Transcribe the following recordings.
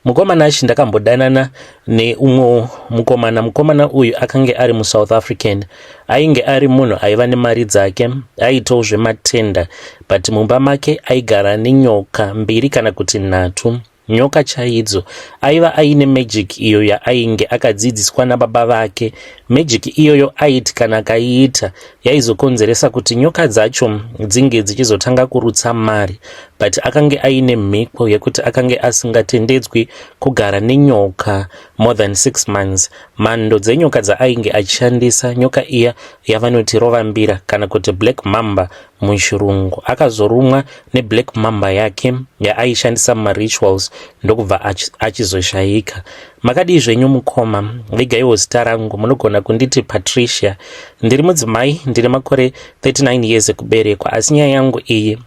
mukomana achi ndakambodanana neumwe mukomana uyu akange ari muSouth African, ainge ari munhu aiva nemari dzake, aitawo zvematenda, but mumba make aigara nenyoka 2 kana kuti 3. Nyoka chaidzo aiva aine magic iyo yainge akadzidziswa nababa vake. Magic iyoyo aiti kana akaiita yaizokonzeresa kuti nyoka dzacho dzinge dzichizotanga kurutsa mari, but akange aine mhiko yekuti akange asingatendedzwi kugara nenyoka more than 6 months. Mhando dzenyoka dzaainge achishandisa, nyoka iya yavanoti rovambira kana kuti black mamba muchirungu. Akazorumwa neblack mamba yake yaaishandisa marituals ndokubva achizoshayika. Makadii zvenyu mukoma? Vigaiwo zita rangu, munogona kunditi Patricia. Ndiri mudzimai, ndine makore 39 years ekuberekwa, asi nyaya yangu iyi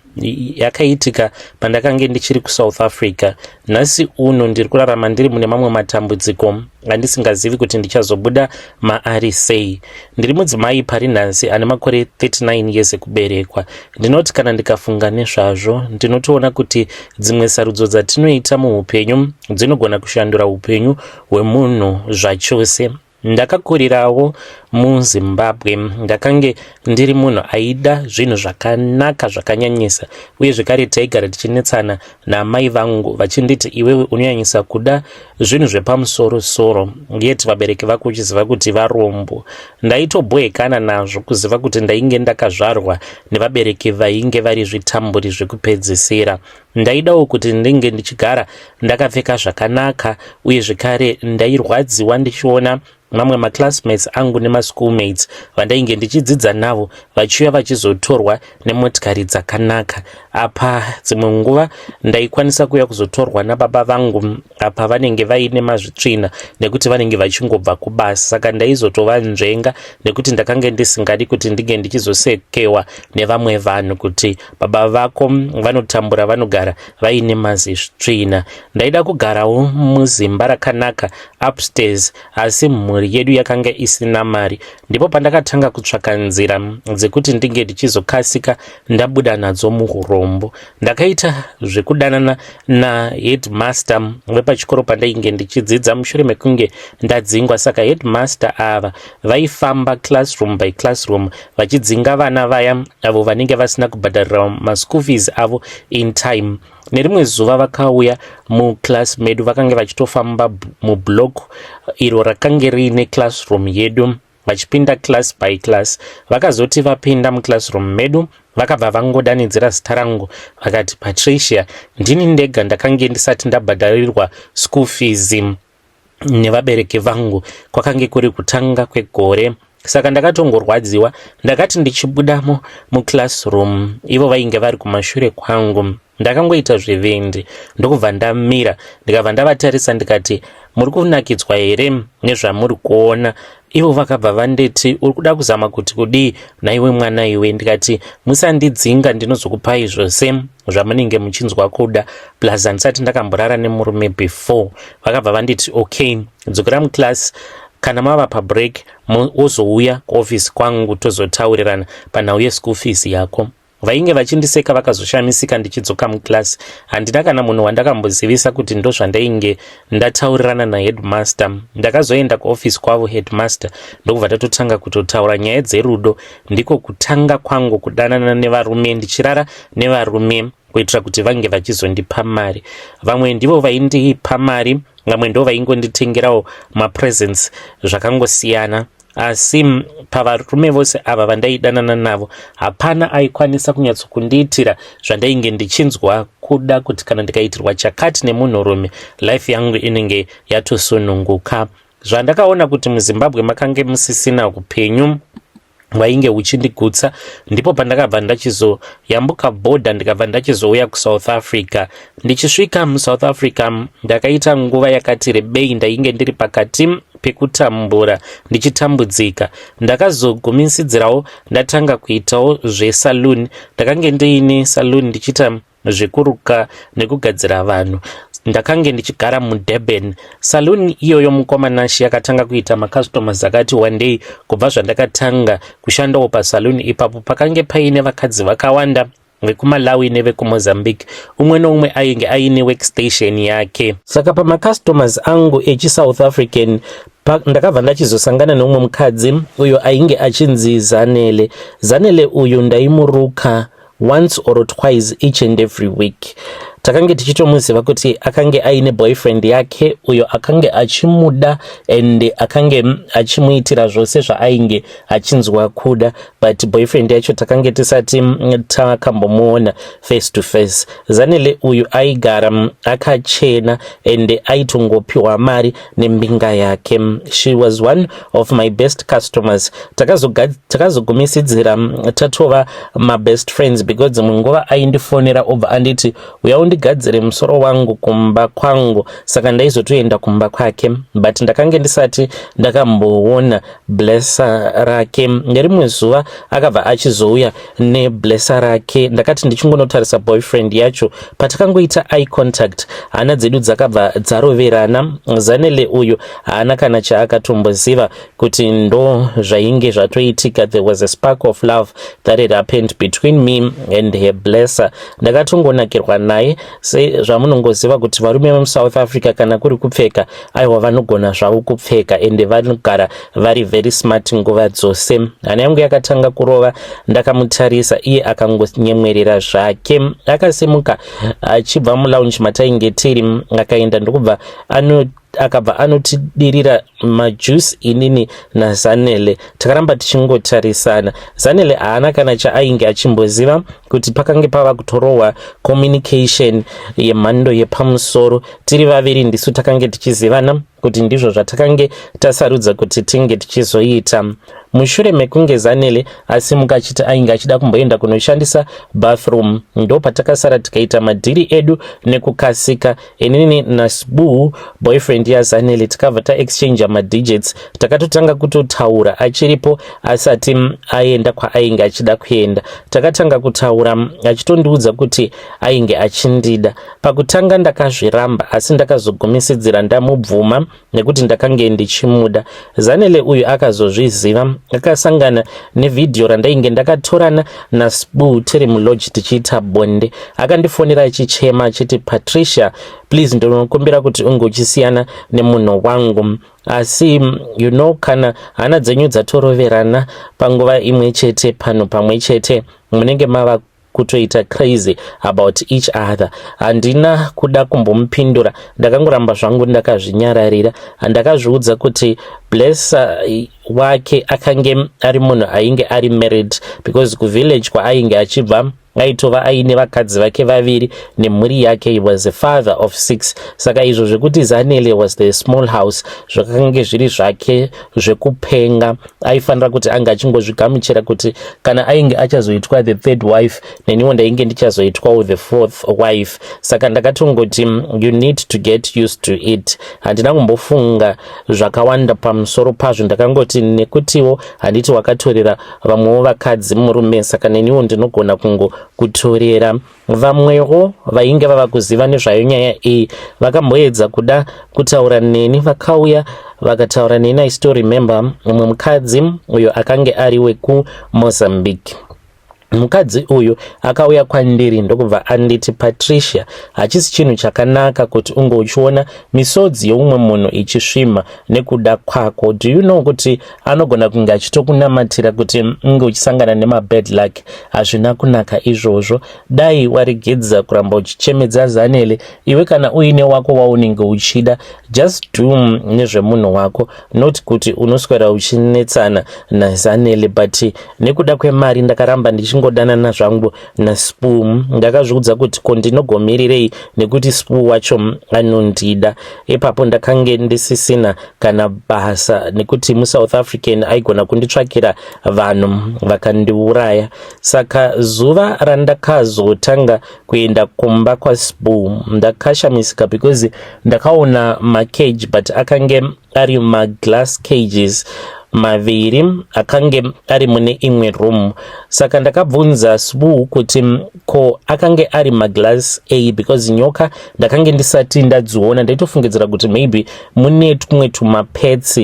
yakaitika pandakange ndichiri kuSouth Africa. Nhasi uno ndiri kurarama ndiri mune mamwe matambudziko andisingazivi kuti ndichazobuda maari sei. Ndiri mudzimai pari nhasi ane makore 39 years ekuberekwa. Ndinoti kana ndikafunga nezvazvo ndinotoona kuti dzimwe sarudzo dzatinoita muupenyu dzinogona kushandura upenyu hwemunhu zvachose. Ndakakurirawo muZimbabwe, ndakange ndiri munhu aida zvinhu zvakanaka zvakanyanyisa, uye zvekare taigara tichinetsana namai vangu vachinditi iwewe unonyanyisa kuda zvinhu zvepamusoro-soro, yeti vabereki vako uchiziva kuti varombo. Ndaitobwekana nazvo kuziva kuti ndainge ndakazvarwa nevabereki vainge vari zvitamburi zvekupedzisira. Ndaidawo kuti ndinge ndichigara ndakapfeka zvakanaka, uye zvekare ndairwadziwa ndichiona mamwe maclassmates angu nemaschoolmates vandainge ndichidzidza navo vachiuya vachizotorwa nemotikari dzakanaka. Apa dzimwe nguva ndaikwanisa kuuya kuzotorwa nababa vangu apa vanenge vaine mazvitsvina nekuti vanenge vachingobva kubasa. Saka ndaizotova nzvenga nekuti ndakange ndisingadi kuti ndinge ndichizosekewa nevamwe vanhu kuti baba vako vanotambura, vanogara vaine mazvitsvina. Ndaida kugarawo muzimba rakanaka upstairs, asi mhuri yedu yakanga isina mari. Ndipo pandakatanga kutsvaka nzira dzekuti ndinge ndichizokasika ndabuda nadzo muurombo. Ndakaita zvekudanana naheadmaster wepachikoro pandainge ndichidzidza mushure mekunge ndadzingwa. Saka headmaster ava vaifamba classroom by classroom vachidzinga vana vaya avo vanenge vasina kubhadharira maschool fees avo in time. Nerimwe zuva vakauya muclass medu, vakange vachitofamba mublock iro rakange riine classroom yedu, vachipinda class by class. Vakazoti vapinda muclassroom medu vakabva vangodanidzira zita rangu vakati, Patricia, ndini ndega ndakange ndisati ndabhadharirwa school fees nevabereki vangu, kwakange kuri kutanga kwegore. Saka ndakatongorwadziwa, ndakati ndichibudamo muclassroom ivo vainge vari kumashure kwangu, ndakangoita zvevendi ndokubva ndamira ndikabva ndavatarisa ndikati, muri kunakidzwa here nezvamuri kuona? Ivo vakabva vanditi, uri kuda kuzama kuti kudii naiwe mwana iwe? Ndikati, musandidzinga, ndinozokupai zvose zvamunenge muchinzwa kuda, plus handisati ndakamborara nemurume before. Vakabva vanditi, okay, dzokera muclass, kana mava pabreak wozouya kuofisi kwangu tozotaurirana panhau yeschool fees yako. Vainge vachindiseka vakazoshamisika ndichidzoka muclass. Handina kana munhu wandakambozivisa kuti ndo zvandainge ndataurirana naheadmaster. Ndakazoenda kuofisi kwavo headmaster ndokubva tatotanga kutotaura nyaya dzerudo. Ndiko kutanga kwangu kudanana nevarume, ndichirara nevarume kuitira kuti vange vachizondipa mari. Vamwe ndivo vaindipa mari, vamwe ndo vaingonditengerawo mapresents zvakangosiyana. Asi pavarume vose ava vandaidanana navo hapana aikwanisa kunyatsokundiitira zvandainge ndichinzwa kuda kuti kana ndikaitirwa chakati nemunhurume life yangu inenge yatosununguka. Zvandakaona kuti muZimbabwe makange musisina upenyu wainge uchindigutsa, ndipo pandakabva ndachizoyambuka border ndikabva ndachizouya kuSouth Africa. Ndichisvika muSouth Africa ndakaita nguva yakati rebei, ndainge ndiri pakati pekutambura ndichitambudzika. Ndakazogumisidzirawo ndatanga kuitawo zvesaluni. Ndakange ndiine saluni ndichiita zvekuruka nekugadzira vanhu. Ndakange ndichigara muDurban. Saluni iyoyo mukomanashi yakatanga kuita macustomers akati one day kubva zvandakatanga kushandawo pasaluni ipapo pakange paine vakadzi vakawanda vekumalawi nevekumozambique umwe noumwe ainge aine workstation yake. Saka pamacustomers angu echi-South African ndakabva ndachizosangana neumwe mukadzi uyo ainge achinzi Zanele. Zanele uyu ndaimuruka once or twice each and every week. Takange tichitomuziva kuti akange aine boyfriend yake uyo akange achimuda and akange achimuitira zvose zvaainge achinzwa kuda, but boyfriend yacho takange tisati takambomuona face to face. Zanele uyu aigara akachena and aitongopiwa mari nembinga yake. She was one of my best customers. Takazogumisidzira tatova my best friends because munguva aindifonera obva anditi undigadzire musoro wangu kumba kwangu, saka ndaizotoenda kumba kwake, but ndakange ndisati ndakamboona blessa rake. Ngerimwe zuva akabva achizouya neblessa rake, ndakati ndichingonotarisa boyfriend yacho, patakangoita eye contact hana dzedu dzakabva dzaroverana. Zanele uyu haana kana chaakatomboziva kuti ndo zvainge zvatoitika. There was a spark of love that had happened between me and her blesser. Ndakatongonakirwa naye zvamunongoziva kuti varume vemuSouth Africa kana kuri kupfeka aiwa vanogona zvavo kupfeka ende vanogara vari very smart nguva dzose. Hana yangu yakatanga kurova, ndakamutarisa iye akangonyemwerera zvake, akasimuka achibva mulaunji matainge tiri akaenda ndokubva akabva anotidirira majuice inini naZanele. Takaramba tichingotarisana. Zanele haana kana chaainge achimboziva kuti pakange pava kutorohwa communication yemhando yepamusoro. Tiri vaviri ndisu takange tichizivana kuti ndizvo zvatakange tasarudza kuti tinge tichizoita. Mushure mekunge Zanele asimuka achiti ainge achida kumboenda kunoshandisa bathroom, ndo patakasara tikaita madhiri edu nekukasika. Inini naSbu boyfriend yaZanele tikabva taexchange madigits, takatotanga kutotaura achiripo asati aenda kwaainge achida kuenda. Takatanga kutaura achitondiudza kuti ainge achindida. Pakutanga ndakazviramba asi ndakazogumisidzira ndamubvuma nekuti ndakange ndichimuda. Zanele uyu akazozviziva, akasangana nevidhio randainge ndakatorana naSbu tiri mulodge tichiita bonde. Akandifonera achichema achiti, Patricia, please ndinokumbira kuti unge uchisiyana nemunhu wangu. Asi kana hana dzenyu dzatoroverana panguva imwe chete panhu pamwe chete munenge mava kutoita crazy about each other. Handina kuda kumbomupindura, ndakangoramba zvangu ndakazvinyararira. Ndakazviudza kuti blessa wake akange ari munhu ainge ari married because kuvillage kwaainge achibva aitova aine vakadzi vake vaviri nemhuri yake. He was a father of 6. Saka izvo zvekuti Zanele was the small house zvakange zviri zvake zvekupenga. Aifanira kuti anga achingozvigamuchira kuti kana ainge achazoitwa the third wife neniwo ndainge ndichazoitwawo the fourth wife. Saka ndakatongoti you need to get used to it. Handina kumbofunga zvakawanda pamusoro pazvo, ndakangoti nekutiwo handiti wakatorera vamwewo vakadzi murume, saka neniwo ndinogona kutorera. Vamwewo vainge vava kuziva nezvayo nyaya iyi vakamboedza kuda kutaura neni, vakauya vakataura neni. I still remember umwe mukadzi uyo akange ari wekuMozambique. Mukadzi uyu akauya kwandiri ndokubva anditi, Patricia, hachisi chinhu chakanaka kuti unge uchiona misodzi youmwe munhu ichisvima nekuda kwako. Do you know kuti anogona kunge achitokunamatira kuti unge uchisangana nemabad luck? Hazvina kunaka izvozvo. Dai waregedza kuramba uchichemedza Zanele. Iwe kana uine wako waunenge uchida, just do nezvemunhu wako, not kuti unoswera uchinetsana naZanele. But nekuda kwemari ndakaramba ndichingodanana zvangu naSbu. Ndakazviudza kuti kondinogomirirei nekuti Sbu wacho anondida. Ipapo ndakange ndisisina kana basa nekuti muSouth African aigona kunditsvakira vanhu vakandiuraya. Saka zuva randakazotanga kuenda kumba kwaSbu ndakashamisika because ndakaona macage but akange ari maglass cages. maviri akange ari mune imwe room. Saka ndakabvunza Sbu kuti ko akange ari maglass A because nyoka ndakange ndisati ndadziona, ndaitofungidzira kuti maybe mune tumwe tumapets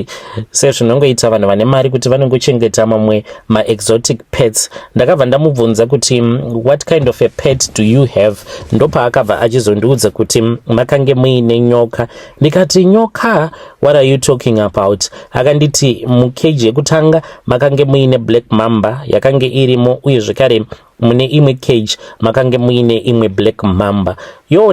sezvinongoita vanhu vane mari kuti vanongochengeta mamwe ma-exotic pets. Ndakabva ndamubvunza kuti what kind of a pet do you have, ndopa akabva achizondiudza kuti makange muine nyoka. Ndikati nyoka, what are you talking about? Akanditi mukeji yekutanga makange muine black mamba yakange irimo, uye zvekare mune imwe cage makange muine imwe black mamba.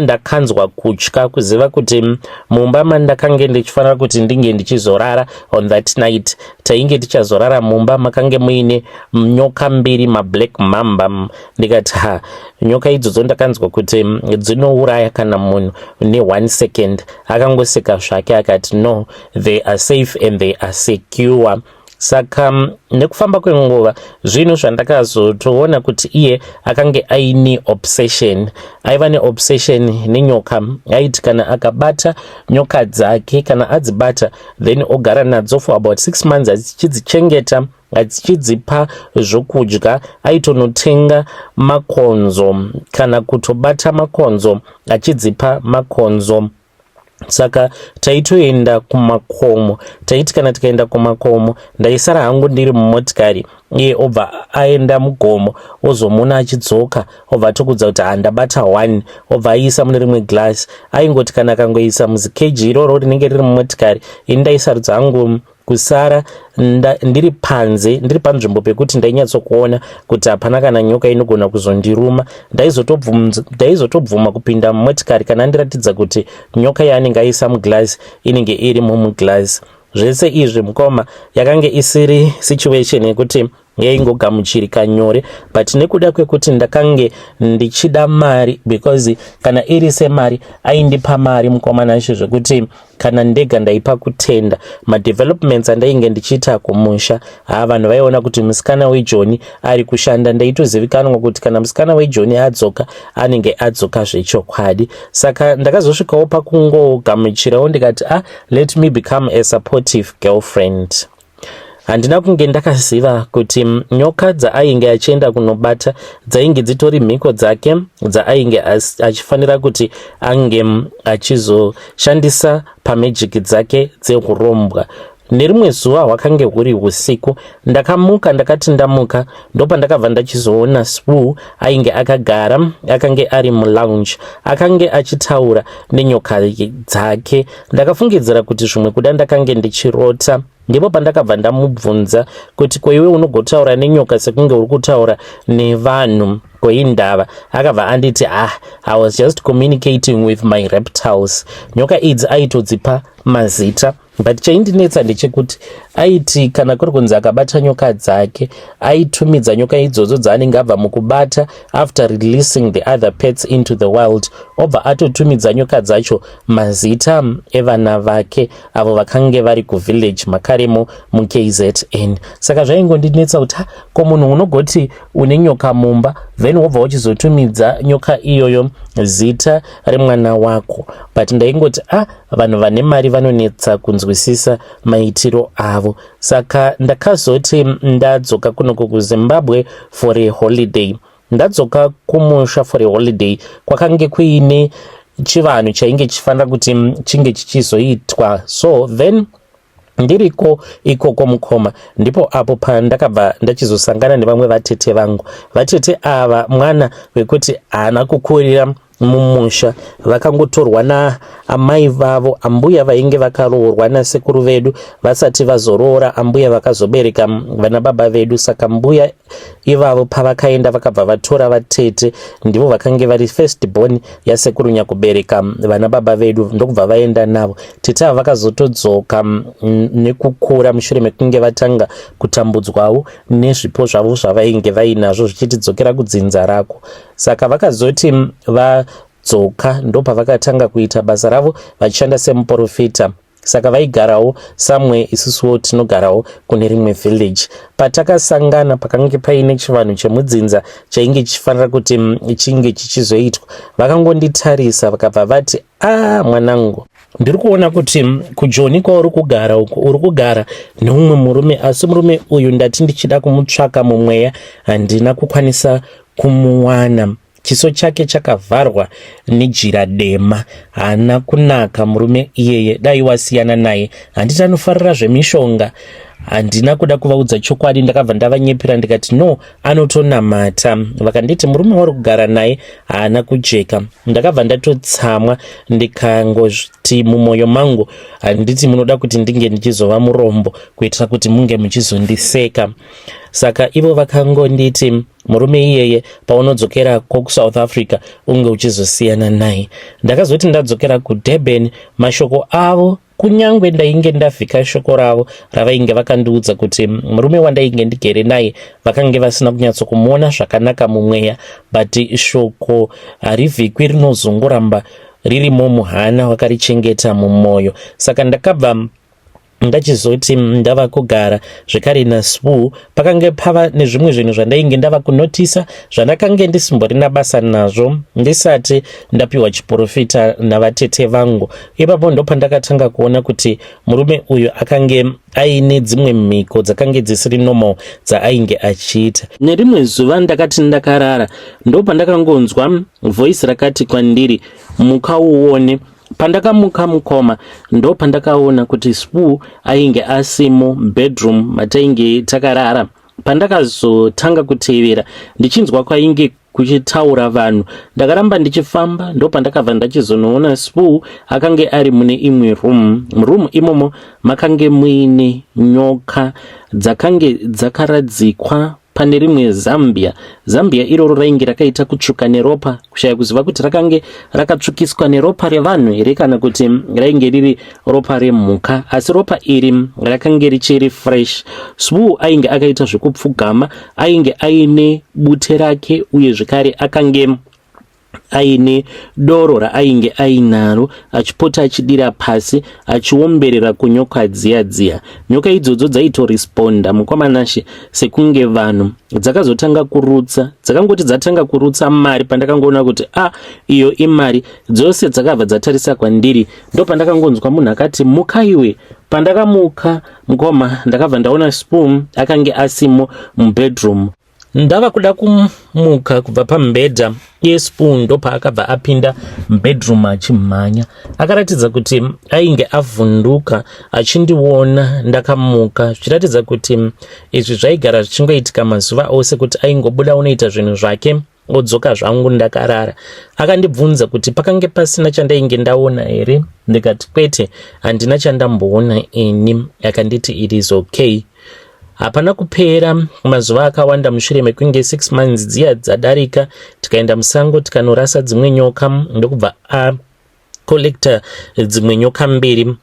Ndakanzwa kutya kuziva kuti mumba mandakange ndichifanira kuti ndinge ndichizorara on that night tainge tichazorara mumba makange muine nyoka mbiri, ma-black mamba. Ndikati nyoka idzodzo ndakanzwa kuti dzinouraya kana munhu ne 1 second. Akangoseka zvake akati no, they are safe and they are secure. Saka nekufamba kwenguva zvino zvandakazotoona kuti iye akange aine obsession, aiva neobsession nenyoka. Aiti kana akabata nyoka dzake, kana adzibata then ogara nadzo for about 6 months achidzichengeta, achidzipa zvokudya. Aitonotenga makonzo kana kutobata makonzo achidzipa makonzo. Saka taitoenda kumakomo, taiti kana tikaenda kumakomo ndaisara hangu ndiri mumotikari, iye obva aenda mugomo ozomuna achidzoka, obva tokudza kuti handabata 1, obva aisa mune rimwe glass. Aingoti kana akangoisa muzikeji iroro rinenge riri mumotikari, ini ndaisarudza hangu kusara ndiri panze, ndiri panzvimbo pekuti ndainyatsokuona kuti hapana kana nyoka inogona kuzondiruma. Ndaizotobvuma kupinda mumotikari kana ndiratidza kuti nyoka yaanenge aisa muglass inenge iri mumuglass. Zvese izvi mukoma yakange isiri situation yekuti yaingogamuchirika nyore, but nekuda kwekuti ndakange ndichida mari, because kana iri semari aindipa mari mukoma nacho zvekuti kana ndega ndaipa kutenda madevelopments andainge ndichiita kumusha. Vanhu vaiona kuti musikana weJoni ari kushanda, ndaitozivikanwa kuti kana musikana weJoni adzoka anenge adzoka zvechokwadi. Saka ndakazosvikawo pakungogamuchirawo ndikati let me become a supportive girlfriend. Handina kunge ndakaziva kuti nyoka dzaainge achienda kunobata dzainge dzitori mhiko dzake dzaainge achifanira kuti ange achizoshandisa pamajiki dzake dzehurombwa. Nerimwe zuva hwakange huri usiku, ndakamuka, ndakati ndamuka ndopa ndakabva ndachizoona Sbu ainge akagara, akange ari mulounge, akange achitaura nenyoka dzake. Ndakafungidzira kuti zvimwe kuda ndakange ndichirota. Ndipo pandakabva ndamubvunza kuti ko iwe unogotaura nenyoka sekunge uri kutaura nevanhu, ko indava? Akabva anditi I was just communicating with my reptiles. Nyoka idzi aitodzipa mazita, but chaindinetsa ndechekuti aiti kana kuri kunzi akabata nyoka dzake aitumidza nyoka idzodzo dzaanenge abva mukubata after releasing the other pets into the wild, obva atotumidza nyoka dzacho mazita evana vake avo vakange vari kuvillage makaremo muKZN. Saka zvaingondinetsa kuti ko munhu unogoti une nyoka mumba then wobva uchizotumidza nyoka iyoyo zita remwana wako. But ndaingoti vanhu vane mari vanonetsa kunzwisisa maitiro avo. Saka ndakazoti ndadzoka kunoko kuZimbabwe for a holiday. Ndadzoka kumusha for a holiday kwakange kuine chivanhu chainge chifanira kuti chinge chichizoitwa. So then ndiriko ikoko mukoma ndipo apo pandakabva ndachizosangana nevamwe vatete vangu. Vatete ava mwana wekuti haana kukurira mumusha, vakangotorwa naamai vavo, ambuya vainge vakaroorwa nasekuru vedu vasati vazoroora, ambuya vakazobereka vana baba vedu. Saka mbuya ivavo pavakaenda vakabva vatora vatete, ndivo vakange vari first born yasekuru nyakubereka vana baba vedu, ndokubva vaenda navo. Tete ava vakazotodzoka nekukura mushure mekunge vatanga kutambudzwawo nezvipo zvavo zvavainge vainazvo zvichitidzokera kudzinza rako. Saka vakazoti vadzoka ndopa vakatanga kuita basa ravo vachishanda semuprofita. Saka vaigarawo samwe isusuwo tinogarawo kune rimwe village. Patakasangana pakange paine chivanhu chemudzinza chainge chifanira kuti chinge chichizoitwa, vakangonditarisa vakabva vati mwanangu, ndiri kuona kuti kuJoni kwauri kugara uko uri kugara neumwe murume, asi murume uyu ndati ndichida kumutsvaka mumweya handina kukwanisa kumuwana. Chiso chake chakavharwa nejira dema, haana kunaka murume iyeye. Dai wasiyana naye handiti anofarira zvemishonga. Handina kuda kuvaudza chokwadi, ndakabva ndavanyepera ndikati no, anotonamata. Vakanditi murume wauri kugara naye haana kujeka. Ndakabva ndatotsamwa ndikangoti mumwoyo mangu handiti munoda kuti ndinge ndichizova murombo kuitira kuti munge muchizondiseka. Saka ivo vakangonditi murume iyeye paunodzokera kuSouth Africa unge uchizosiyana naye. Ndakazoti ndadzokera kuDurban mashoko avo, kunyangwe ndainge ndavhika shoko ravo ravainge vakandiudza kuti murume wandainge ndigere naye vakange vasina kunyatsokumuona zvakanaka mumweya, but shoko harivhikwi, rinozongoramba ririmo muhana wakarichengeta mumwoyo. Saka ndakabva ndachizoti ndava kugara zvekare naSpoo. Pakange pava nezvimwe zvinhu zvandainge ndava kunotisa zvandakange ndisimborina basa nazvo ndisati ndapiwa chiprofita navatete vangu. Ipapo ndo pandakatanga kuona kuti murume uyu akange aine dzimwe mhiko dzakange dzisiri normal dzaainge achiita. Nerimwe zuva ndakati ndakarara, ndo pandakangonzwa voice rakati kwandiri, muka uone. Pandakamuka mukoma ndo pandakaona kuti Spoo ainge asimo bedroom matainge takarara. Pandakazotanga kutevera ndichinzwa kwainge kuchitaura vanhu, ndakaramba ndichifamba, ndo pandakabva ndachizonoona Spoo akange ari mune imwe room imomo makange muine nyoka dzakange dzakaradzikwa pane rimwe Zambia iroro rainge rakaita kutsvuka neropa, kushaya kuziva kuti rakange rakatsvukiswa neropa revanhu here kana kuti rainge riri ropa remhuka, asi ropa iri rakange richiri fresh. Spoo ainge akaita zvekupfugama, ainge aine bute rake uye zvekare akange aine doro raainge ainaro, achipota achidira pasi achiomberera kunyoka dziya. Nyoka idzodzo dzaitoresponda mukwamanashe sekunge vanhu. Dzakazotanga kurutsa, dzakangoti dzatanga kurutsa mari pandakangoona kuti iyo imari. Dzose dzakabva dzatarisa kwandiri, ndo pandakangonzwa munhu akati muka iwe. Pandakamuka mukoma ndakabva ndaona Spoo akange asimo mubedroom. Ndava kuda kumuka kubva pamubhedha, iye Spoo ndo paakabva apinda mubedroom achimhanya. Akaratidza kuti ainge avhunduka achindiona ndakamuka, zvichiratidza kuti izvi zvaigara zvichingoitika mazuva ose, kuti aingobuda unoita zvinhu zvake odzoka zvangu ndakarara. Akandibvunza kuti pakange pasina chandainge ndaona here, ndikati kwete, handina chandamboona ini. Akanditi it is okay. Hapana kupera mazuva akawanda mushure mekunge 6 months dziya dzadarika, tikaenda musango tikanorasa dzimwe nyoka, ndokubva akolekta dzimwe nyoka mbiri,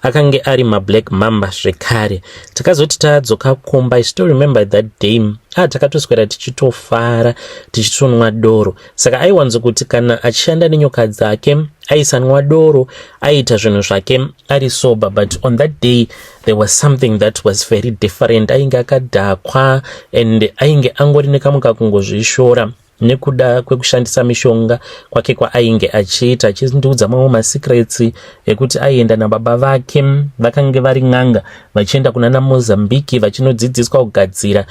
akange ari mablack mamba zvekare. Takazoti tadzoka kumba, I still remember that day. Takatoswera tichitofara tichitonwa doro. Saka aiwanzo kuti kana achishanda nenyoka dzake aisanwa doro, aita zvinhu zvake ari sober, but on that day there was something that was very different. Ainge akadhakwa and ainge angori nekamuka kungozvishora nekuda kwekushandisa mishonga kwake kwaainge achiita, achindiudza mamwe masecrets ekuti aienda nababa vake vakange vari n'anga vachienda kunana Mozambique vachinodzidziswa kugadzira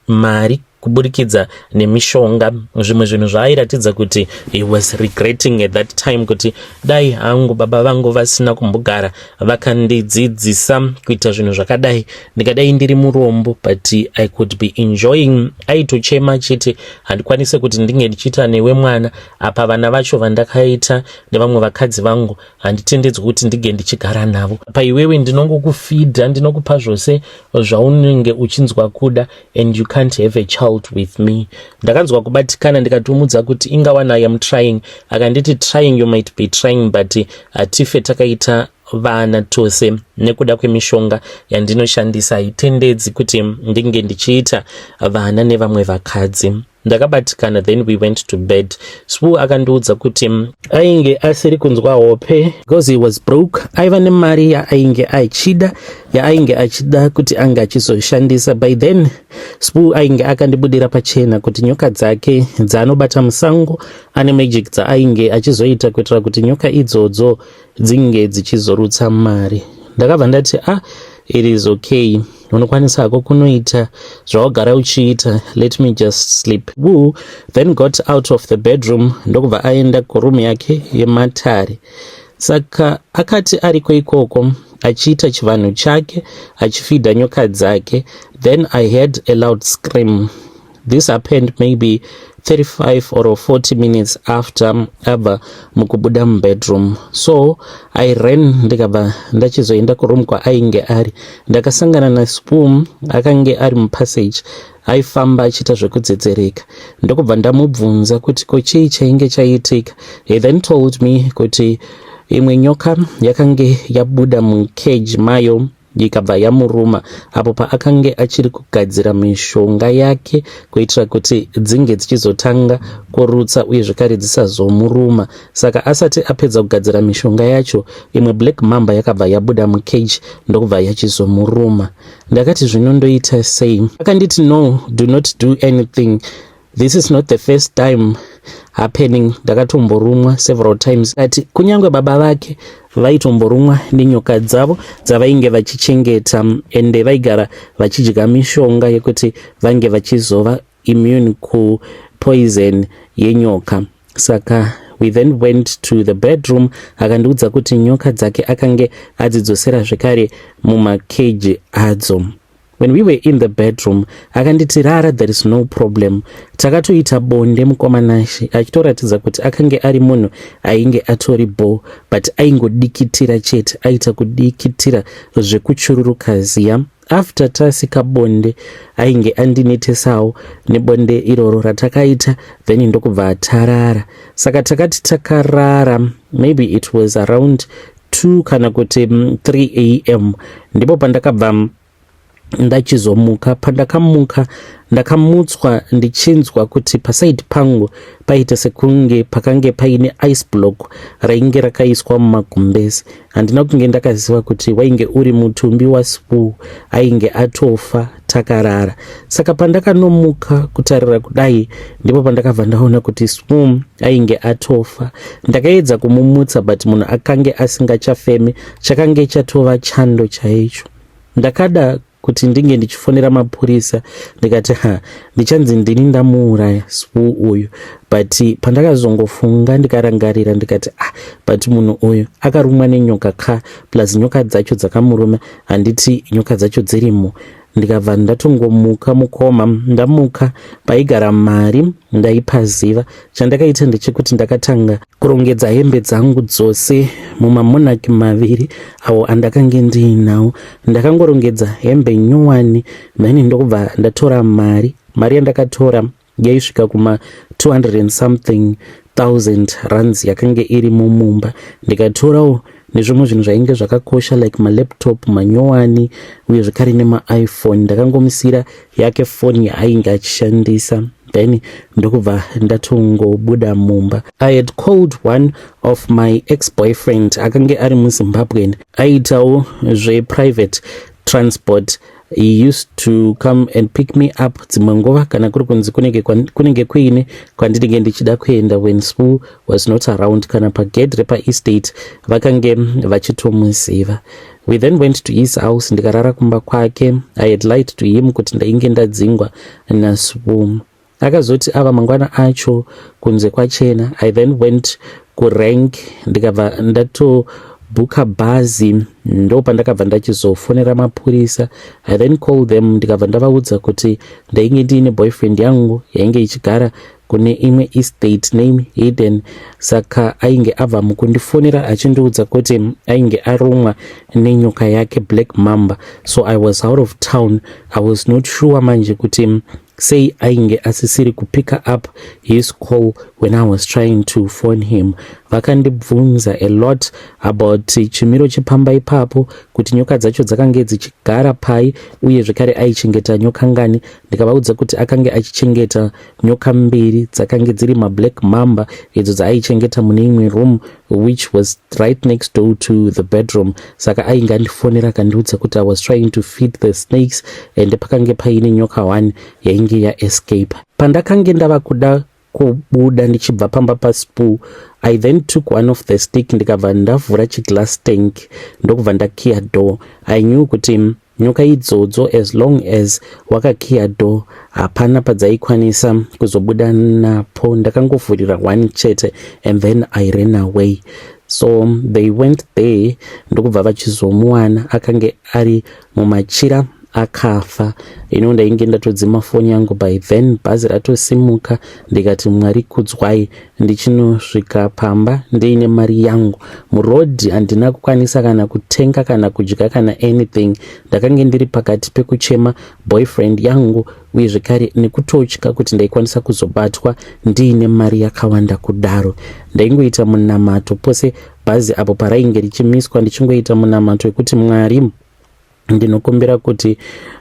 mari kuburikidza nemishonga. Zvimwe zvinhu zvairatidza kuti he was regretting at that time kuti dai hangu baba vangu vasina kumbogara vakandidzidzisa kuita zvinhu zvakadai, ndikadai ndiri murombo, but I could be enjoying. Aitochema chete handikwanise kuti ndinge ndichiita newe mwana, apa vana vacho vandakaita nevamwe vakadzi vangu handitendedzwi kuti ndige ndichigara navo. Paiwewe ndinongokufidha, ndinokupa zvose zvaunenge uchinzwa kuda, and you can't have a child with me. Ndakanzwa kubatikana ndikatumudza kuti ingawana I am trying. Akanditi trying you might be trying, but atife takaita vana tose nekuda kwemishonga yandinoshandisa haitendedzi kuti ndinge ndichiita vana nevamwe vakadzi. Ndakabatikana, then we went to bed. Spoo akandiudza kuti ainge asiri kunzwa hope because he was broke. Aiva nemari yaainge achida kuti anga achizoshandisa. By then Spoo ainge akandibudira pachena kuti nyoka dzake dzaanobata musango ane magic dzaainge achizoita kuitira kuti nyoka idzodzo dzinge dzichizorutsa mari. Ndakabva ndati it is okay, unokwanisa hako kunoita zvawagara uchiita, let me just sleep. Wu then got out of the bedroom ndokubva aenda kuroom yake yematare. Saka akati ariko ikoko achiita chivanhu chake achifidha nyoka dzake, then I heard a loud scream. This happened maybe 35 or 40 minutes after abva mukubuda mubedroom. So I ran ndikabva ndachizoenda kuroom kwaainge ari. Ndakasangana naSpoo akange ari mupassage aifamba achiita zvekudzedzereka. Ndokubva ndamubvunza kuti ko chii chainge chaitika. He then told me kuti imwe nyoka yakange yabuda mucage mayo ikabva yamuruma apo paakange achiri kugadzira mishonga yake kuitira kuti dzinge dzichizotanga kurutsa uye zvekare dzisazomuruma. Saka asati apedza kugadzira mishonga yacho, imwe black mamba yakabva yabuda mucage ndokubva yachizomuruma. Ndakati zvinondoita sei? Akanditi no, do not do anything. This is not the first time happening. Ndakatomborumwa several times. Ati kunyange baba vake vaitomborumwa nenyoka dzavo dzavainge vachichengeta, ende vaigara vachidya mishonga yekuti vange vachizova immune ku poison yenyoka. Saka we then went to the bedroom. Akandiudza kuti nyoka dzake akange adzidzosera zvekare mumakeji adzo. When we were in the bedroom, akanditi rara, there is no problem. Takatoita bonde mukomanashi achitoratidza kuti akange ari munhu ainge atori bo, but aingodikitira chete, aita kudikitira zvekuchururuka ziya. After tasika bonde ainge andinetesawo nebonde iroro ratakaita, then ndokubva atarara. Saka takati takarara, maybe it was around 2 kana kuti 3 am ndipo pandakabva ndachizomuka. Pandakamuka ndakamutswa ndichinzwa kuti pasaidi pangu paita sekunge pakange paine ice block rainge rakaiswa mumagumbezi. Handina kunge ndakaziva kuti wainge uri mutumbi waSpoo ainge atofa takarara. Saka pandakanomuka kutarira kudai ndipo pandakabva ndaona kuti Spoo ainge atofa. Ndakaedza kumumutsa, but munhu akange asingachafemi, chakange chatova chando chaicho. Ndakada kuti ndinge ndichifonera mapurisa, ndikati ndichanzi ndini ndamuuraya Spoo uyu. But pandakazongofunga ndikarangarira ndikati but munhu uyu akarumwa nenyoka plus nyoka dzacho dzakamuruma, handiti nyoka dzacho dzirimo. Ndikabva ndatongomuka mukoma. Ndamuka paigara mari ndaipaziva. Chandakaita ndechekuti ndakatanga kurongedza hembe dzangu dzose mumamonaki maviri awo andakange ndiinawo. Ndakangorongedza hembe nyowani, then ndokubva ndatora mari yandakatora yaisvika kuma 200 and something thousand rands yakange iri mumumba. Ndikatorawo nezvimwe zvinhu zvainge zvakakosha like malaptop manyowani uye zvekare nemaiphone. Ndakangomusira yake phone yaainge achishandisa, then ndokubva ndatongobuda mumba. I had called one of my ex-boyfriend akange ari muZimbabwe. Aitawo zveprivate transport. He used to come and pick me up dzimwe nguva kana kuri kunzi kunenge kuine kwandinenge ndichida kuenda when Spoo was not around, kana pagate repaestate vakange vachitomuziva. We then went to his house. Ndikarara kumba kwake. I had lied to him kuti ndainge ndadzingwa naSpoo. Akazoti ava mangwana acho kunze kwachena. I then went kurank ndikabva ndatobuka bhazi, ndo pandakabva ndachizofonera mapurisa. I then called them ndikabva ndavaudza kuti ndainge ndiine boyfriend yangu yainge ichigara kune imwe estate name Eden. Saka ainge abva mukundifonera achindiudza kuti ainge arumwa nenyoka yake black mamba. So I was out of town. I was not sure manje kuti sei ainge asisiri kupika up his call when I was trying to phone him. Vakandibvunza a lot about chimiro chipamba ipapo, kuti nyoka dzacho dzakange dzichigara pai uye zvekare aichengeta nyoka ngani. Ndikavaudza kuti akange achichengeta nyoka mbiri dzakange dziri mablack mamba idzo dzaaichengeta mune imwe room which was right next door to the bedroom. Saka ainge andifonera akandiudza kuti I was trying to feed the snakes and pakange paine nyoka 1 yainge yaescape. Pandakange ndava kuda kubuda ndichibva pamba paspool, I then took one of the stick ndikabva ndavhura chiglass tank ndokubva ndakiya door. I knew kuti nyoka idzodzo as long as wakakiya door hapana padzaikwanisa kuzobuda napo. Ndakangovhurira one chete and then I ran away. So they went there ndokubva vachizomuwana akange ari mumachira akafa. Ndainge ndatodzima foni yangu by then, bhazi ratosimuka, ndikati Mwari kudzwai, ndichinosvika pamba ndiine mari yangu. Murodhi handina kukwanisa kana kutenga kana kudya kana anything. Ndakange ndiri pakati pekuchema boyfriend yangu uye zvekare nekutotya kuti ndaikwanisa kuzobatwa ndiine mari yakawanda kudaro. Ndaingoita munamato pose bhazi apo parainge richimiswa, ndichingoita munamato wekuti Mwari, ndinokumbira kuti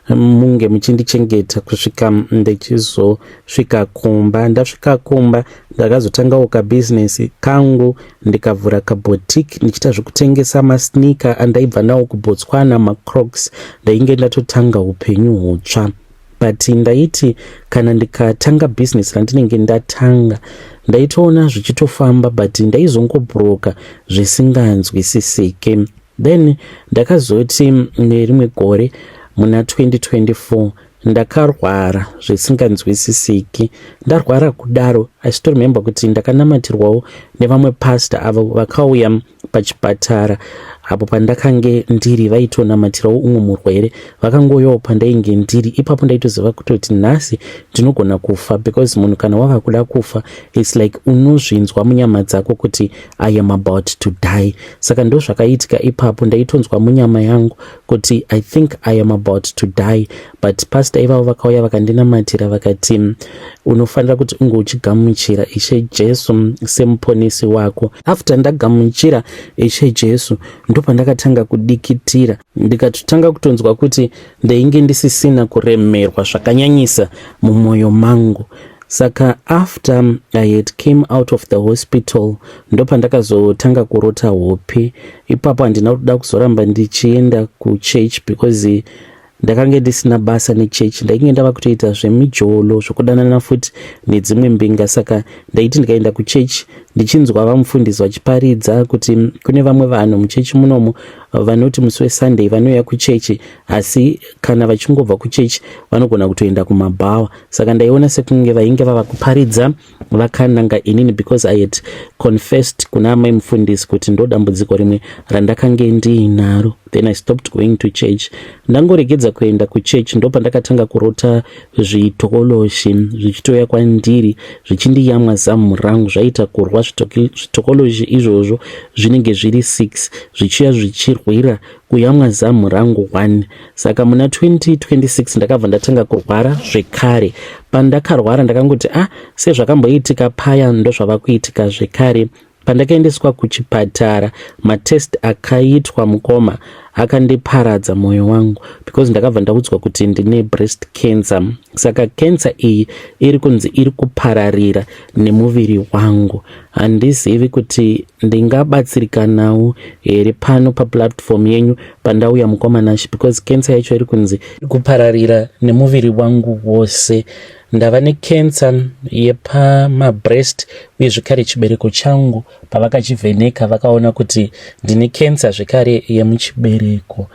munge muchindichengeta kusvika ndichizosvika kumba. Ndasvika kumba ndakazotangawo kabhizinesi kangu, ndikavhura kaboutique ndichiita zvekutengesa masnika andaibva nawo kuBotswana, macrocs. Ndainge ndatotanga upenyu hutsva, but ndaiti kana ndikatanga bhizinesi randinenge ndatanga ndaitoona zvichitofamba, but ndaizongobhuroka zvisinganzwisisike. Then ndakazoti nerimwe gore muna 2024 ndakarwara zvisinganzwisisiki. Ndarwara kudaro, I still remember kuti ndakanamatirwawo nevamwe pastor avo vakauya pachipatara apo pandakange ndiri, vaitonamatirawo umwe murwere. Vakangoyawo pandainge ndiri, ipapo ndaitoziva kuti nhasi ndinogona kufa, because munhu kana wava kuda kufa it's like unozvinzwa munyama dzako kuti I am about to die. Saka ndo zvakaitika ipapo, ndaitonzwa munyama yangu kuti I think I am about to die. But pastor ivavo vakauya vakandinamatira vakati unofanira kuti unge uchigamuchira Ishe Jesu semuponesi wako. After ndagamuchira Ishe Jesu ndopandakatanga kudikitira, ndikatotanga kutonzwa kuti ndainge ndisisina kuremerwa zvakanyanyisa mumwoyo mangu. Saka after I had came out of the hospital ndopandakazotanga kurota hope. Ipapo handina kuda kuzoramba ndichienda kuchurch because ndakange ndisina basa nechechi. Ndainge ndava kutoita zvemijolo zvokudanana futi nedzimwe mbinga. Saka ndaiti ndikaenda kuchechi ndichinzwa vamufundisi vachiparidza kuti kune vamwe vanhu muchechi munomu vanoti musi weSunday vanouya kuchechi, asi kana vachingobva kuchechi vanogona kutoenda kumabhawa. Saka ndaiona sekunge vainge vava kuparidza vakananga inini, because I had confessed kuna amai mufundisi kuti ndo dambudziko rimwe randakange ndiinaro. Then I stopped going to church. Ndangoregedza kuenda kuchurch ndopandakatanga kurota zvitokoloshi zvichitoya kwandiri zvichindiyamwa zamu rangu. Zvaita kurwa zvitokoloshi izvozvo zvinenge zviri 6 zvichiya zvichirwira kuyamwa zamu rangu 1. Saka muna 2026 ndakabva ndatanga kurwara zvekare. Pandakarwara ndakangoti sezvakamboitika paya ndo zvava kuitika zvekare. Pandakaendeswa kuchipatara, matest akaitwa mukoma akandiparadza mwoyo wangu, because ndakabva ndaudzwa kuti ndine breast cancer. Saka cancer iyi iri kunzi iri kupararira nemuviri wangu. Handizivi kuti ndingabatsirikanawo here pano paplatform yenyu pandauya mukoma nashi, because cancer yacho iri kunzi iri kupararira nemuviri wangu wose. Ndava necancer yepamabreast uye zvekare chibereko changu pavakachivheneka vakaona kuti ndine cancer zvekare yemuchibereko.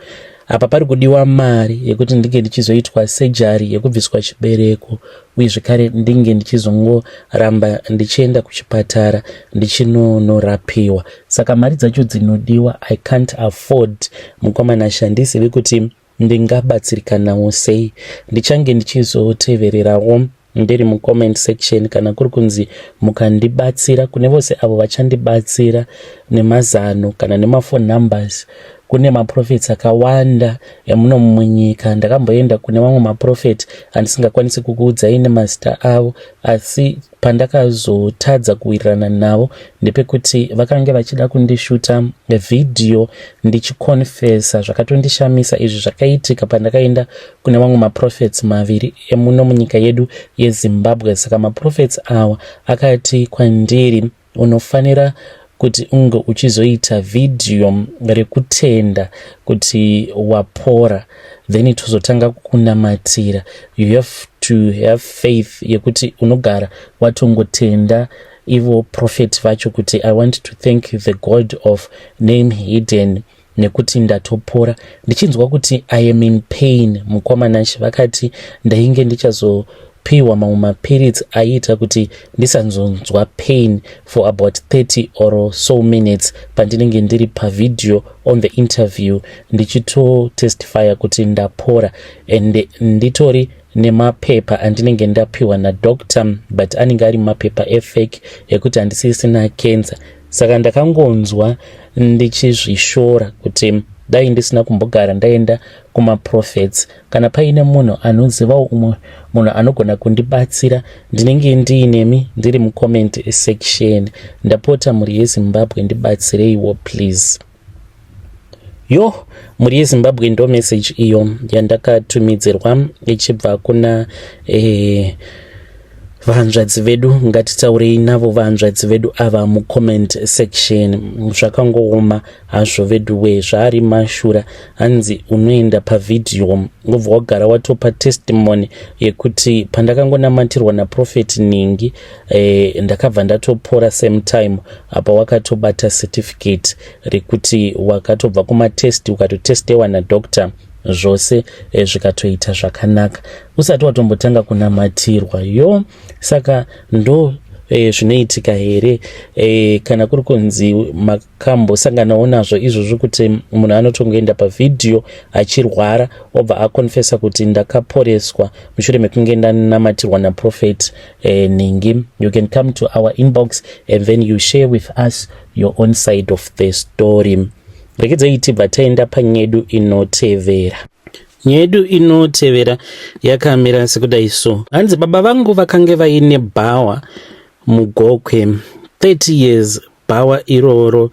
Apa pari kudiwa mari yekuti ndinge ndichizoitwa surgery yekubviswa chibereko uye zvekare ndinge ndichizongoramba ndichienda kuchipatara ndichinorapiwa. Saka mari dzacho dzinodiwa, I can't afford. Mukomana shandizivi kuti ndingabatsirikanawo sei. Ndichange ndichizotevererawo ndiri mucomment section kana kuri kunzi mukandibatsira. Kune vose avo vachandibatsira nemazano kana nemafone numbers. Kune maprofits akawanda emuno munyika. Ndakamboenda kune vamwe maprofit andisingakwanisi kukuudzai nemazita avo, asi pandakazotadza kuwirirana navo ndepekuti vakange vachida kundishuta video ndichikonfesa. Zvakatondishamisa izvi zvakaitika pandakaenda kune vamwe maprofits maviri emuno munyika yedu yeZimbabwe. Saka maprofits awa akati kwandiri unofanira kuti unge uchizoita video rekutenda kuti wapora, then tozotanga kukunamatira. You have to have faith yekuti unogara watongotenda ivo prophet vacho kuti I want to thank the God of name hidden nekuti ndatopora. Ndichinzwa kuti I am in pain. Mukomanashi vakati ndainge ndichazopiwa mamwe mapirits aita kuti ndisanzonzwa pain for about 30 or so minutes pandinenge ndiri pavideo on the interview ndichitotestifya kuti ndapora, and nditori nemapepa andinenge ndapiwa nadoctor, but anenge ari mapepa efake ekuti handisisina cancer. Saka ndakangonzwa ndichizvishora kuti dai ndisina kumbogara ndaenda kumaprofets, kana paine munhu anozivawo umwe munhu anogona kundibatsira, ndinenge ndiinemi ndiri mucomment section. Ndapota muri yeZimbabwe ndibatsireiwo please. Yo, muri yeZimbabwe ndo message iyo yandakatumidzirwa ichibva kuna vahanzvadzi vedu. Ngatitaurei navo vahanzvadzi vedu ava mucomment section. Zvakangooma hazvo vedu we, zvaari mashura. Hanzi unoenda pavideo ngobva wagara watopa testimony yekuti pandakangonamatirwa naProfet Ningi ndakabva ndatopora same time. Apa wakatobata certificate rekuti wakatobva kumatest ukatotestewa nadoctor, zvose zvikatoita zvakanaka usati watombotanga kunamatirwa. Yo, saka ndo zvinoitika here kana kuri kunzi makambosanganawo nazvo izvozvo kuti munhu anotongoenda pavideo achirwara obva akonfesa kuti ndakaporeswa mushure mekunge ndanamatirwa naProfet Ningi. You can come to our inbox and then you share with us your own side of the story. Rekedzai tibva taenda panyedu inotevera. Nyedu inotevera yakamira sekudai so. Hanzi baba vangu vakange vaine bhawa mugokwe 30 years. Bhawa iroro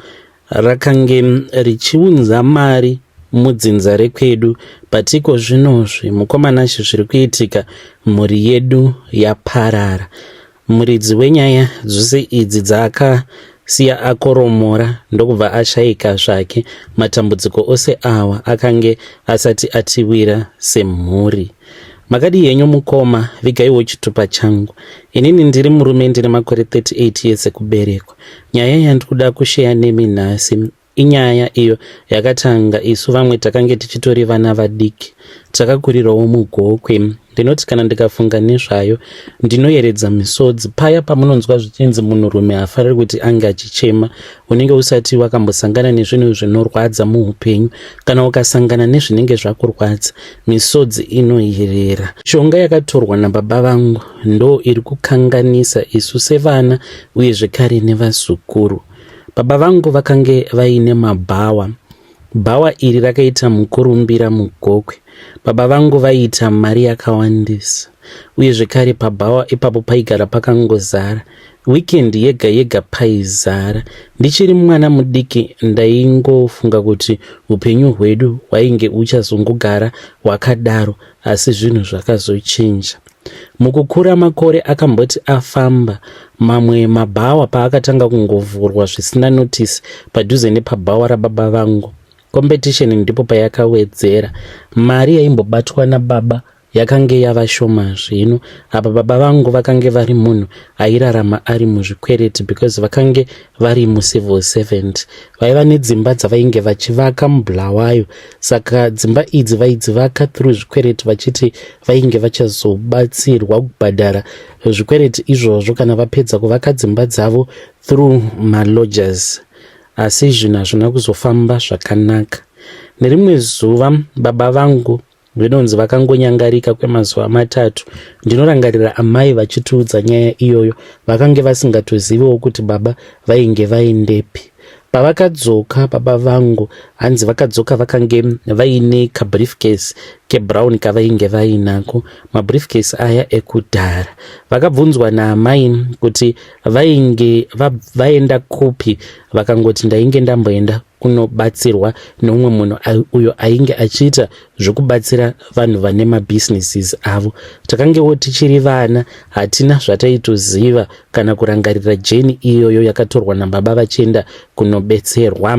rakange richiunza mari mudzinza rekwedu, patiko zvinozvi mukomanashi zviri kuitika mhuri yedu yaparara. Muridzi wenyaya dzose idzi dzakasiya akoromora ndokubva ashayika zvake. Matambudziko ose awa akange asati atiwira semhuri. Makadi yenyu mukoma, vigaiwo chitupa changu. Inini ndiri murume ndine makore 38 years ekuberekwa. Nyaya yandikuda kusheya nemi nhasi inyaya iyo yakatanga isu vamwe takange tichitori vana vadiki, takakurirawo mugokwe. Ndinoti kana ndikafunga nezvayo ndinoyeredza misodzi. Paya pamunonzwa zvichinzi munhurume hafaniri kuti ange achichema, unenge usati wakambosangana nezvinhu zvinorwadza muupenyu. Kana ukasangana nezvinenge zvakurwadza, misodzi inoyerera. Shonga yakatorwa nababa vangu ndo iri kukanganisa isu sevana uye zvekare nevazukuru. Baba vangu vakange vaine mabhawa. Bhawa iri rakaita mukurumbira mugokwe. Baba vangu vaita mari yakawandisa, uye zvekare pabhawa ipapo paigara pakangozara. Weekend yega yega paizara. Ndichiri mwana mudiki ndaingofunga kuti upenyu hwedu hwainge uchazongogara wakadaro, asi zvinhu zvakazochinja. Mukukura makore akamboti afamba, mamwe mabhawa paakatanga kungovhurwa zvisina notisi padhuze nepabhawa rababa vangu, competition ndipo payakawedzera. Mari yaimbobatwa nababa yakange yava shoma zvino. Apa baba vangu vakange vari munhu airarama ari muzvikwereti because vakange vari mucivil servant. Vaiva nedzimba dzavainge vachivaka mubulawayo, saka dzimba idzi vaidzivaka through zvikwereti vachiti vainge vachazobatsirwa kubhadhara zvikwereti izvozvo kana vapedza kuvaka dzimba dzavo through malodgers. Asi zvinhu hazvina kuzofamba zvakanaka. Nerimwe zuva baba vangu zvinonzi vakangonyangarika kwemazuva matatu. Ndinorangarira amai vachitiudza nyaya iyoyo vakange vasingatoziviwo kuti baba vainge vaendepi. Pavakadzoka baba vangu, hanzi vakadzoka vakange vaine kabriefcase kebrown kavainge vainako, mabriefcase aya ekudhara. Vakabvunzwa naamai kuti vainge vaenda kupi, vakangoti ndainge ndamboenda kunobatsirwa nomwe munhu uyo ainge achiita zvokubatsira vanhu vane mabusinesses avo. Takangewo tichiri vana, hatina zvataitoziva kana kurangarira jeni iyoyo yakatorwa nababa vachienda kunobetserwa.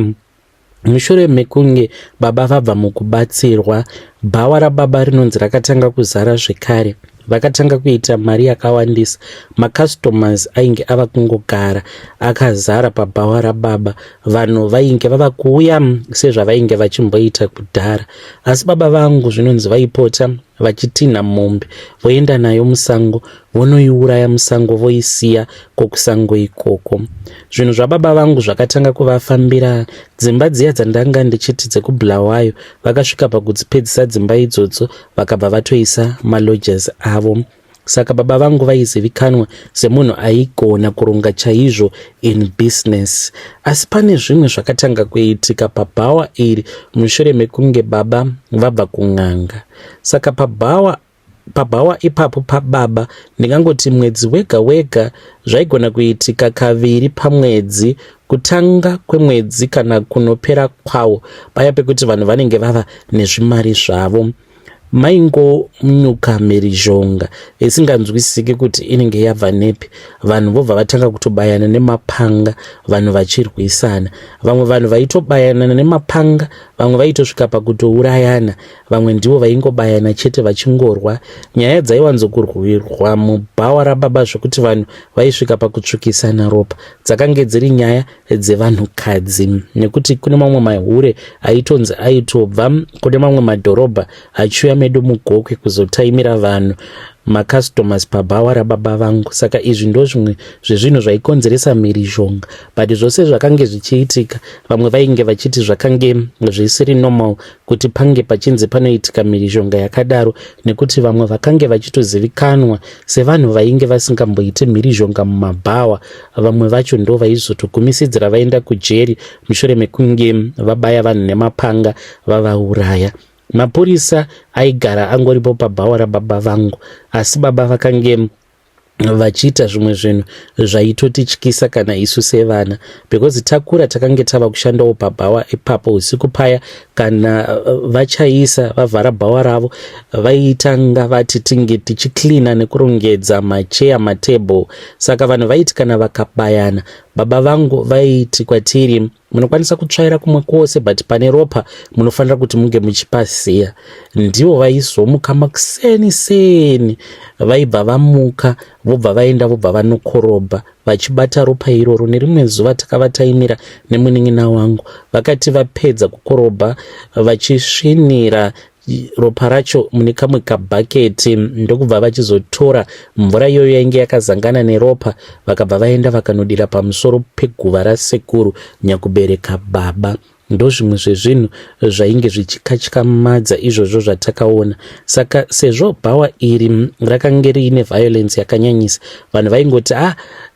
Mushure mekunge baba vabva mukubatsirwa, bhawa rababa rinonzi rakatanga kuzara zvekare. vakatanga kuita mari yakawandisa. Macustomers ainge ava kungogara akazara pabhawa rababa. Vanhu vainge vava kuuya sezvavainge vachimboita kudhara, asi baba vangu zvinonzi vaipota vachitinha mombe voenda nayo musango vonoiuraya musango voisiya kokusango ikoko. Zvinhu zvababa vangu zvakatanga kuvafambira. Dzimba dziya dzandanga ndichiti dzekubhulawayo vakasvika pakudzipedzisa dzimba idzodzo vakabva vatoisa malodges avo. Saka baba vangu vaizivikanwa semunhu aigona kuronga chaizvo in business. Asi pane zvimwe zvakatanga kuitika pabhawa iri mushure mekunge baba vabva kun'anga. Saka pabhawa ipapo pababa ndingangoti mwedzi wega wega zvaigona kuitika kaviri pamwedzi, kutanga kwemwedzi kana kunopera kwawo, paya pekuti vanhu vanenge vava nezvimari zvavo. Maingomuka mhirizhonga isinganzwisiki kuti inenge yabva nepi. Vanhu vobva vatanga kutobayana nemapanga, vanhu vachirwisana. Vamwe vanhu vaitobayana nemapanga, vamwe vaitosvika pakutourayana, vamwe ndivo vaingobayana chete vachingorwa. Nyaya dzaiwanzokurwirwa mubhawa rababa zvokuti vanhu vaisvika pakutsvukisana ropa dzakange dziri nyaya dzevanhukadzi, nekuti kune mamwe mahure aitonzi aitobva kune mamwe madhorobha achiuya medu mugokwe kuzotaimira vanhu macustomers pabhawa rababa vangu. Saka izvi ndo zvimwe zvezvinhu zvaikonzeresa mhirizhonga, but zvose zvakange zvichiitika vamwe vainge vachiti zvakange zvisiri normal kuti pange pachinzi panoitika mhirizhonga yakadaro, nekuti vamwe vakange vachitozivikanwa sevanhu vainge vasingamboiti mhirizhonga mumabhawa. Vamwe vacho ndo vaizotogumisidzira vaenda kujeri mushure mekunge vabaya vanhu nemapanga vavauraya. Mapurisa aigara angoripo pabhawa rababa vangu, asi baba vakange vachiita zvimwe zvinhu zvaitotityisa kana isu sevana, because takura takange tava kushandawo pabhawa ipapo. Usiku paya kana vachaisa vavhara bhawa ravo vaitanga vati tinge tichiklina nekurongedza macheya matebhuru. Saka vanhu vaiti kana vakabayana, baba vangu vaiti kwatiri munokwanisa kutsvaira kumwe kwose, but pane ropa munofanira kuti munge muchipasiya. Ndivo vaizomuka makuseni vaibva vamuka vobva vaenda vobva vanokorobha vachibata ropa iroro. Nerimwe zuva takavataimira nemunin'ina wangu, vakati vapedza kukorobha vachisvinira ropa racho mune kamwe kabhaketi ndokubva vachizotora mvura iyoyo yainge yakazangana neropa vakabva vaenda vakanodira pamusoro peguva rasekuru nyakubereka baba. Ndo zvimwe zvezvinhu zvainge zvichikatyamadza izvozvo zvatakaona. Saka sezvo bhawa iri rakange riine violence yakanyanyisa, vanhu vaingoti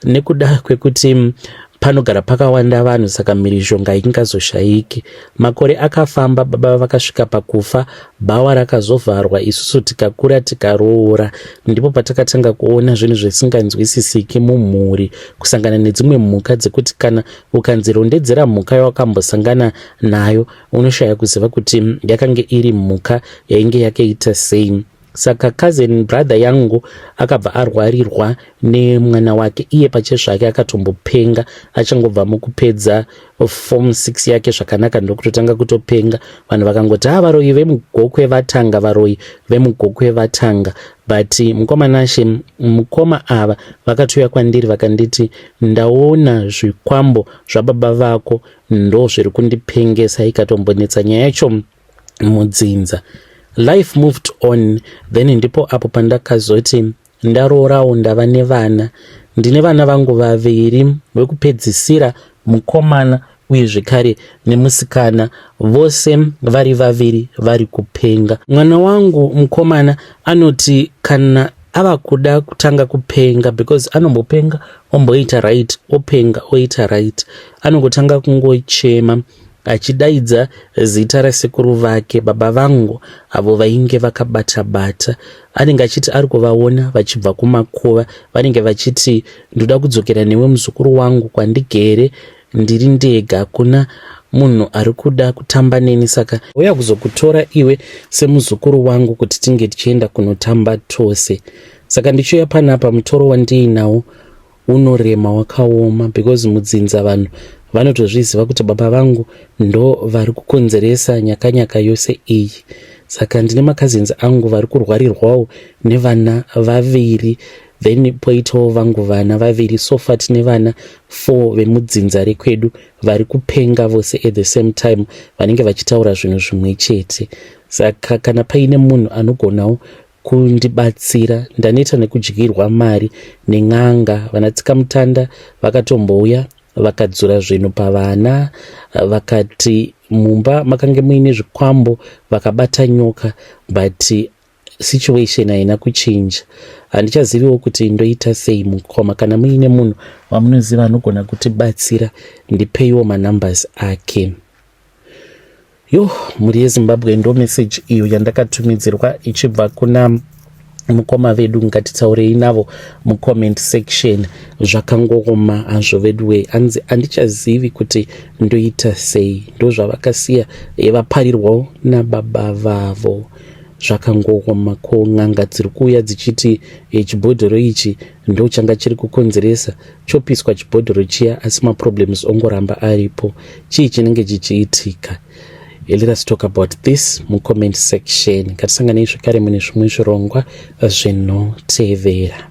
nekuda kwekuti panogara pakawanda vanhu saka mhirizhonga ingazoshaiki. Makore akafamba, baba vakasvika pakufa, bhawa rakazovharwa, isusu tikakura tikaroora. Ndipo patakatanga kuona zvinhu zvisinganzwisisiki mumhuri, kusangana nedzimwe mhuka dzekuti kana ukanzirondedzera mhuka yawakambosangana nayo unoshaya kuziva kuti yakange iri mhuka yainge yakaita sei. Saka cousin brother yangu akabva arwarirwa nemwana wake iye pachezvake akatombopenga achangobva mukupedza form 6 yake zvakanaka ndokutotanga kutopenga. Vanhu vakangoti varoyi vemugokwe vatanga, varoyi vemugokwe vatanga. But mukoma ava vakatuya kwandiri vakanditi ndaona zvikwambo zvababa vako ndo zviri kundipengesa. Ikatombonetsa nyaya yacho mudzinza. Life moved on. Then ndipo apo pandakazoti ndaroorawo ndava nevana. Ndine vana vangu vaviri, wekupedzisira mukomana uye zvekare nemusikana, vose vari vaviri vari kupenga. Mwana wangu mukomana anoti kana ava kuda kutanga kupenga, because anombopenga omboita right, openga oita right, anongotanga kungochema achidaidza zita rasekuru vake baba vangu avo vainge vakabata-bata. Anenge achiti ari kuvaona vachibva kumakuva, vanenge vachiti ndoda kudzokera newe muzukuru wangu kwandigere ndiri ndega, kuna munhu ari kuda kutamba neni, saka uya kuzokutora iwe semuzukuru wangu kuti tinge tichienda kunotamba tose. Saka ndichoya panapa mutoro wandiinawo unorema wakaoma, because mudzinza vanhu vanotozviziva kuti baba vangu ndo vari kukonzeresa nyakanyaka yose iyi. saka ndine macousins angu vari kurwarirwawo nevana vaviri, then poitawo vangu vana vaviri. So far tine vana 4 vemudzinza rekwedu vari kupenga vose at the same time, vanenge vachitaura zvinhu zvimwe chete. Saka kana paine munhu anogonawo kundibatsira, ndaneta nekudyirwa mari nen'anga. Vanatsika mutanda vakatombouya vakadzura zvinhu pavana, vakati mumba makange muine zvikwambo, vakabata nyoka, but situation haina kuchinja. Handichaziviwo kuti ndoita sei mukoma. Kana muine munhu wamunoziva anogona kutibatsira, ndipeiwo manumbers ake. Mhuri yeZimbabwe ndo message iyo yandakatumidzirwa ichibva kuna mukoma vedu. Ngatitaurei navo mucomment section. Zvakangoma hazvo veduwe, hanzi handichazivi kuti ndoita sei. Ndo zvavakasiya vaparirwawo nababa vavo. Zvakangoma ko n'anga dziri kuuya dzichiti chibhodhoro ichi ndo changa chiri kukonzeresa, chopiswa chibhodhoro chiya, asi maproblems ongoramba aripo. Chii chinenge chichiitika? Let us talk about this mucomment section. Ngatisanganei zvakare mune zvimwe zvirongwa zvinotevera.